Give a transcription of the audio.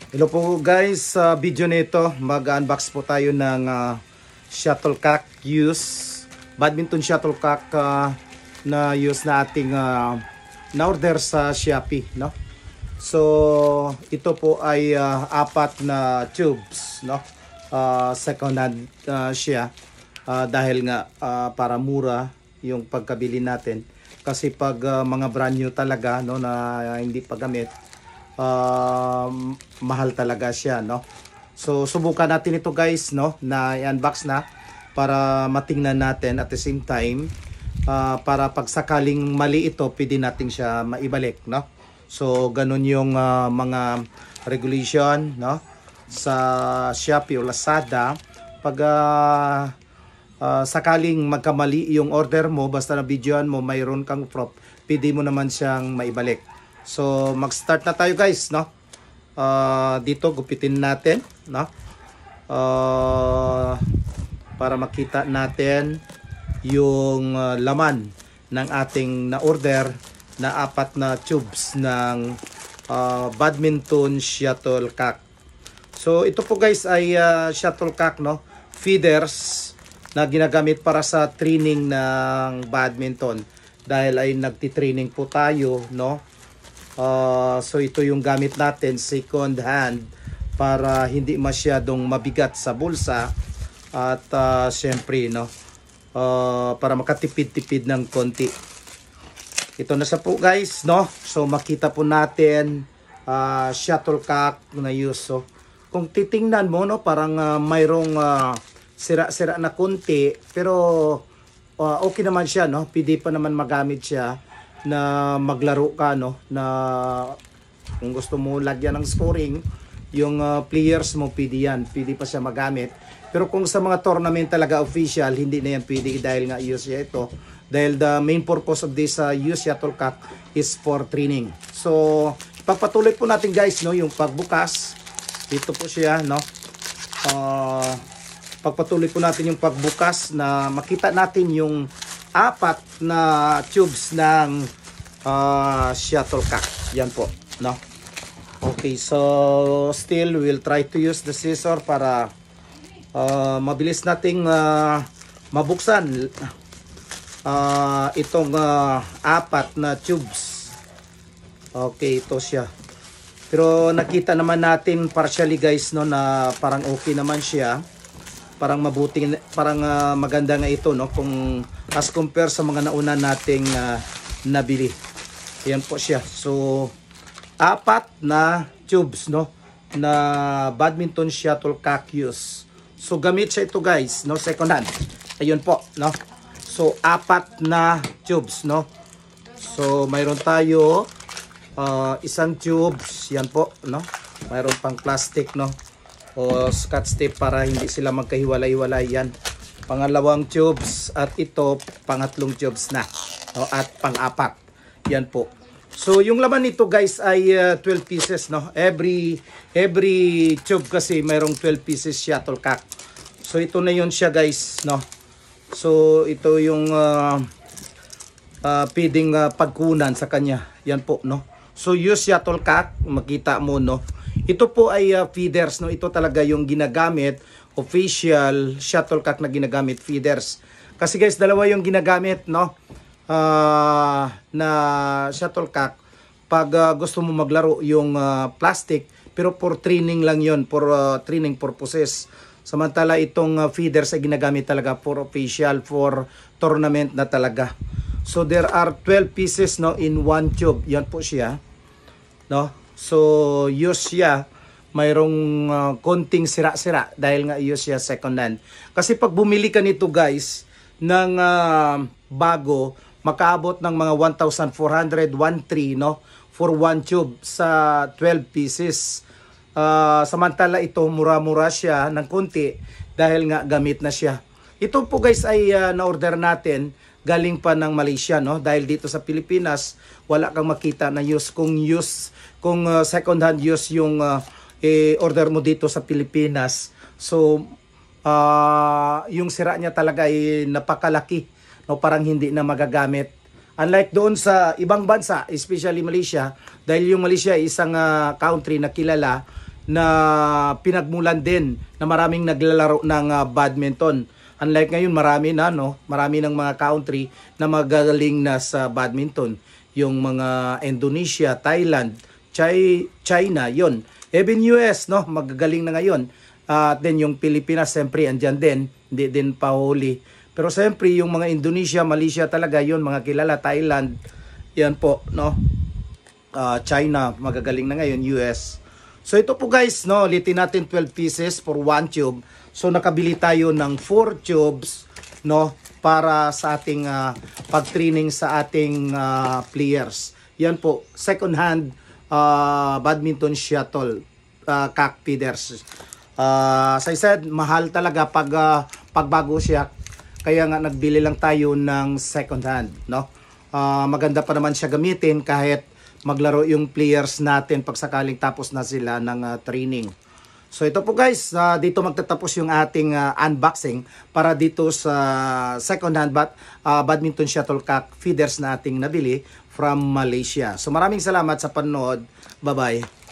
Hello po guys, sa video nito mag-unbox po tayo ng shuttlecock badminton shuttlecock na use na ating na-order sa Shopee, no? So ito po ay apat na tubes, no? Second hand siya dahil nga para mura yung pagkabili natin, kasi pag mga brand new talaga, no, na hindi pa gamit, mahal talaga siya, no? So subukan natin ito guys, no, na i-unbox na para matingnan natin at the same time para pag sakaling mali ito, pwede natin siya maibalik, no? So ganun yung mga regulation, no, sa Shopee o Lazada. Pag sakaling magkamali yung order mo, basta na videoan mo mayroon kang prop, pwede mo naman siyang maibalik. So mag-start na tayo guys, no? Dito gupitin natin, no? Para makita natin yung laman ng ating na-order na apat na tubes ng badminton shuttlecock. So ito po guys ay shuttlecock, no? Feeders na ginagamit para sa training ng badminton, dahil ay nagti-training po tayo, no? So ito yung gamit natin, second hand, para hindi masyadong mabigat sa bulsa at syempre, no, para makatipid-tipid ng konti. Ito na sa po guys, no? So makita po natin shuttlecock na use. So kung titingnan mo, no, parang mayroong sira-sira na konti, pero okay naman siya, no? Pwede pa naman magamit siya na maglaro ka, no, na kung gusto mo lagyan ng scoring yung players mo, pwede yan, pwede pa siya magamit. Pero kung sa mga tournament talaga official, hindi na yan pwede, dahil nga use siya ito, dahil the main purpose of this use shuttlecock is for training. So papatuloy po natin guys, no, yung pagbukas. Dito po siya, no, pagpatuloy po natin yung pagbukas na makita natin yung apat na tubes ng shuttlecock. Yan po, no? Okay, so still we'll try to use the scissor para mabilis nating mabuksan itong apat na tubes. Okay, ito siya. Pero nakita naman natin partially guys, no, na parang okay naman siya. Parang mabuti, parang maganda nga ito, no, kung as compare sa mga nauna nating nabili. Ayan po siya. So apat na tubes, no, na badminton shuttlecock use. So gamit siya ito guys, no, second hand. Ayun po, no. So apat na tubes, no. So mayroon tayo isang tubes, yan po, no. Mayroon pang plastic, no, o scotch tape para hindi sila magkahiwalay-hiwalay. Yan, pangalawang tubes, at ito pangatlong tubes na, no, at pang-apat. Yan po. So yung laman nito guys ay 12 pieces, no. Every tube kasi mayroong 12 pieces shuttlecock. So ito na yun siya guys, no. So ito yung pwedeng pagkunan sa kanya. Yan po, no. So use shuttlecock, makita mo, no. Ito po ay feeders, no. Ito talaga yung ginagamit, official shuttlecock na ginagamit, feeders. Kasi guys, dalawa yung ginagamit, no, na shuttlecock. Pag gusto mo maglaro yung plastic, pero for training lang yon, for training purposes. Samantala itong feeders ay ginagamit talaga for official, for tournament na talaga. So there are 12 pieces, no, in one tube. Yan po siya, no. So use siya, mayroong konting sira-sira dahil nga use siya second hand. Kasi pag bumili ka nito guys ng bago, makaabot ng mga 1,400, 1,300, no, for one tube sa 12 pieces. Samantala ito mura-mura siya ng konti dahil nga gamit na siya. Ito po guys ay na-order natin galing pa ng Malaysia, no, dahil dito sa Pilipinas wala kang makita na use. Kung second hand use yung order mo dito sa Pilipinas, so yung sira niya talaga ay napakalaki, no, parang hindi na magagamit. Unlike doon sa ibang bansa, especially Malaysia, dahil yung Malaysia ay isang country na kilala na pinagmulan din na maraming naglalaro ng badminton. Unlike ngayon, marami ng mga country na magagaling na sa badminton. Yung mga Indonesia, Thailand, China, yon. Even US, no, magagaling na ngayon. Then yung Pilipinas, siyempre, andyan din. Hindi din pahuli. Pero siyempre, yung mga Indonesia, Malaysia talaga, yon, mga kilala, Thailand, yan po, no. China, magagaling na ngayon, US. So ito po guys, no, ulitin natin 12 pieces for 1 tube. So nakabili tayo ng 4 tubes, no, para sa ating pag-training sa ating players. Yan po, second hand badminton shuttle cock feeders. As I said, mahal talaga pag bago siya. Kaya nga nagbili lang tayo ng second hand, no. Maganda pa naman siya gamitin kahit maglaro yung players natin pag sakaling tapos na sila ng training. So ito po guys, dito magtatapos yung ating unboxing para dito sa second hand badminton shuttlecock feeders na ating nabili from Malaysia. So maraming salamat sa panonood. Bye-bye.